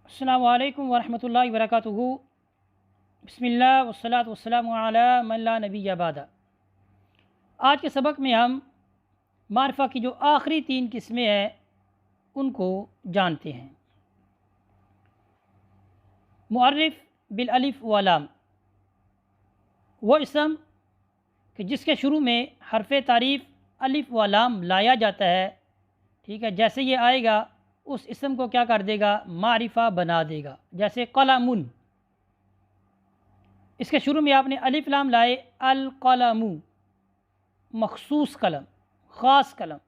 السلام علیکم ورحمۃ اللہ وبرکاتہ۔ بسم اللہ والصلاۃ والسلام علی من لا نبی بعد۔ آج کے سبق میں ہم معرفہ کی جو آخری 3 قسمیں ہیں ان کو جانتے ہیں۔ معرف بالالف واللام، وہ اسم کہ جس کے شروع میں حرف تعریف الف و لام لایا جاتا ہے، ٹھیک ہے، جیسے یہ آئے گا اس اسم کو کیا کر دے گا؟ معرفہ بنا دے گا۔ جیسے قلم، اس کے شروع میں آپ نے الف لام لائے، القلم مخصوص قلم، خاص قلم۔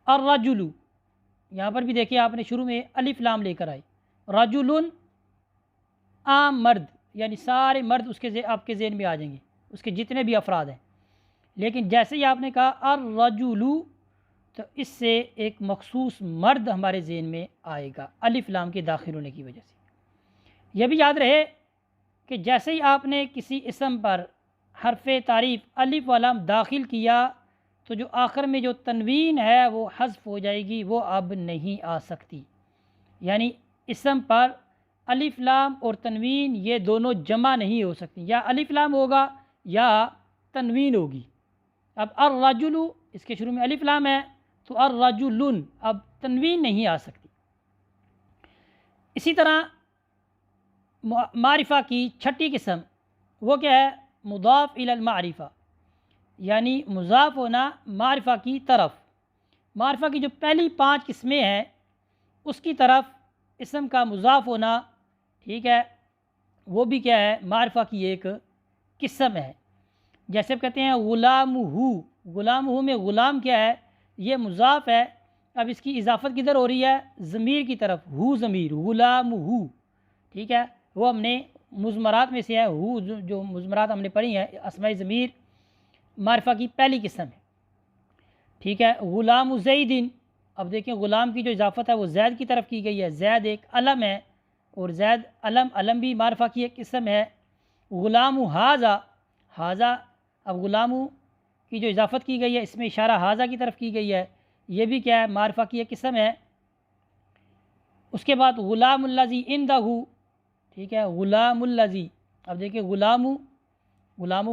الرجل، یہاں پر بھی دیکھیے آپ نے شروع میں الف لام لے کر آئی۔ رجل عام مرد، یعنی سارے مرد اس کے آپ کے ذہن میں آ جائیں گے، اس کے جتنے بھی افراد ہیں۔ لیکن جیسے ہی آپ نے کہا الرجل تو اس سے ایک مخصوص مرد ہمارے ذہن میں آئے گا الف لام کے داخل ہونے کی وجہ سے۔ یہ بھی یاد رہے کہ جیسے ہی آپ نے کسی اسم پر حرف تعریف الف و لام داخل کیا تو جو آخر میں جو تنوین ہے وہ حذف ہو جائے گی، وہ اب نہیں آ سکتی۔ یعنی اسم پر الف لام اور تنوین یہ دونوں جمع نہیں ہو سکتی، یا الف لام ہوگا یا تنوین ہوگی۔ اب الرجل اس کے شروع میں الف لام ہے تو الرجل اب تنوین نہیں آ سکتی۔ اسی طرح معرفہ کی چھٹی قسم وہ کیا ہے؟ مضاف الی المعرفہ، یعنی مضاف ہونا معرفہ کی طرف۔ معرفہ کی جو پہلی 5 قسمیں ہیں اس کی طرف اسم کا مضاف ہونا، ٹھیک ہے، وہ بھی کیا ہے؟ معرفہ کی ایک قسم ہے۔ جیسے کہتے ہیں غلام ہو، غلام ہو میں غلام کیا ہے؟ یہ مضاف ہے۔ اب اس کی اضافت کدھر ہو رہی ہے؟ ضمیر کی طرف، ہو ضمیر، غلام ہو، ٹھیک ہے، وہ ہم نے مضمرات میں سے ہے، ہو جو مضمرات ہم نے پڑھی ہیں، اسماء ضمیر معرفہ کی پہلی قسم ہے، ٹھیک ہے۔ غلام زیدن، اب دیکھیں غلام کی جو اضافت ہے وہ زید کی طرف کی گئی ہے، زید ایک علم ہے اور زید علم بھی معرفہ کی ایک قسم ہے۔ غلام حاذا، حاذا، اب غلام کی جو اضافت کی گئی ہے اس میں اشارہ حاذا کی طرف کی گئی ہے، یہ بھی کیا ہے؟ معرفہ کی ایک قسم ہے۔ اس کے بعد غلام الذی عندہ، ٹھیک ہے، غلام الذی، اب دیکھیں غلام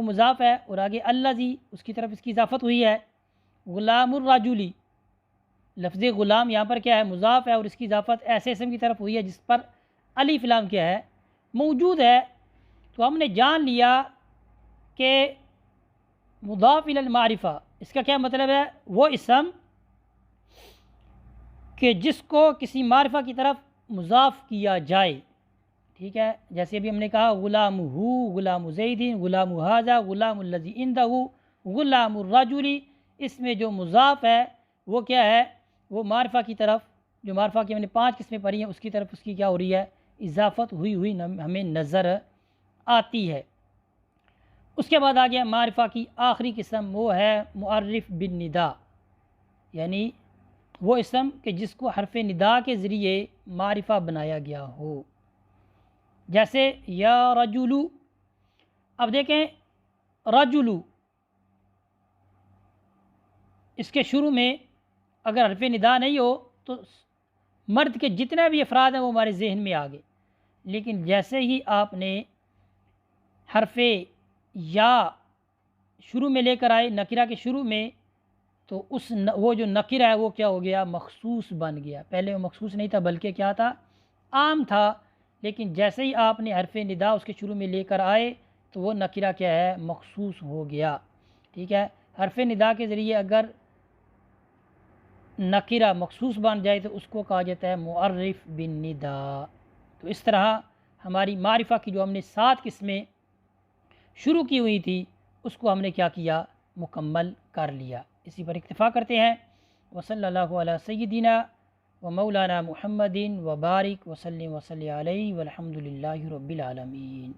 مضاف ہے اور آگے الذی اس کی طرف اس کی اضافت ہوئی ہے۔ غلام الرجلی، لفظ غلام یہاں پر کیا ہے؟ مضاف ہے اور اس کی اضافت ایسے اسم کی طرف ہوئی ہے جس پر الف لام کیا ہے؟ موجود ہے۔ تو ہم نے جان لیا کہ مضاف الی المعرفہ اس کا کیا مطلب ہے؟ وہ اسم کہ جس کو کسی معرفہ کی طرف مضاف کیا جائے، ٹھیک ہے، جیسے ابھی ہم نے کہا غلام ہو، غلام زیدین، غلام حاذا، غلام الذی عندہ، غلام الرجل، اس میں جو مضاف ہے وہ کیا ہے؟ وہ معرفہ کی طرف، جو معرفہ کی ہم نے 5 قسمیں پڑھی ہیں اس کی طرف اس کی کیا ہو رہی ہے؟ اضافت ہوئی ہمیں نظر آتی ہے۔ اس کے بعد آگیا معرفہ کی آخری قسم، وہ ہے معرف بالندا، یعنی وہ اسم کہ جس کو حرف ندا کے ذریعے معرفہ بنایا گیا ہو۔ جیسے یا رجلو، اب دیکھیں رجلو اس کے شروع میں اگر حرف ندا نہیں ہو تو مرد کے جتنے بھی افراد ہیں وہ ہمارے ذہن میں آ گئے، لیکن جیسے ہی آپ نے حرف یا شروع میں لے کر آئے نکرہ کے شروع میں تو وہ جو نکرہ ہے وہ کیا ہو گیا؟ مخصوص بن گیا۔ پہلے وہ مخصوص نہیں تھا بلکہ کیا تھا؟ عام تھا، لیکن جیسے ہی آپ نے حرف ندا اس کے شروع میں لے کر آئے تو وہ نکرہ کیا ہے؟ مخصوص ہو گیا، ٹھیک ہے۔ حرف ندا کے ذریعے اگر نکرہ مخصوص بن جائے تو اس کو کہا جاتا ہے معرف بالندا۔ تو اس طرح ہماری معرفہ کی جو ہم نے 7 قسمیں شروع کی ہوئی تھی اس کو ہم نے کیا کیا؟ مکمل کر لیا۔ اسی پر اکتفا کرتے ہیں۔ وصلی اللہ علی سیدنا و مولانا محمد وبارک وسلم علیہ والحمد للہ رب العالمین۔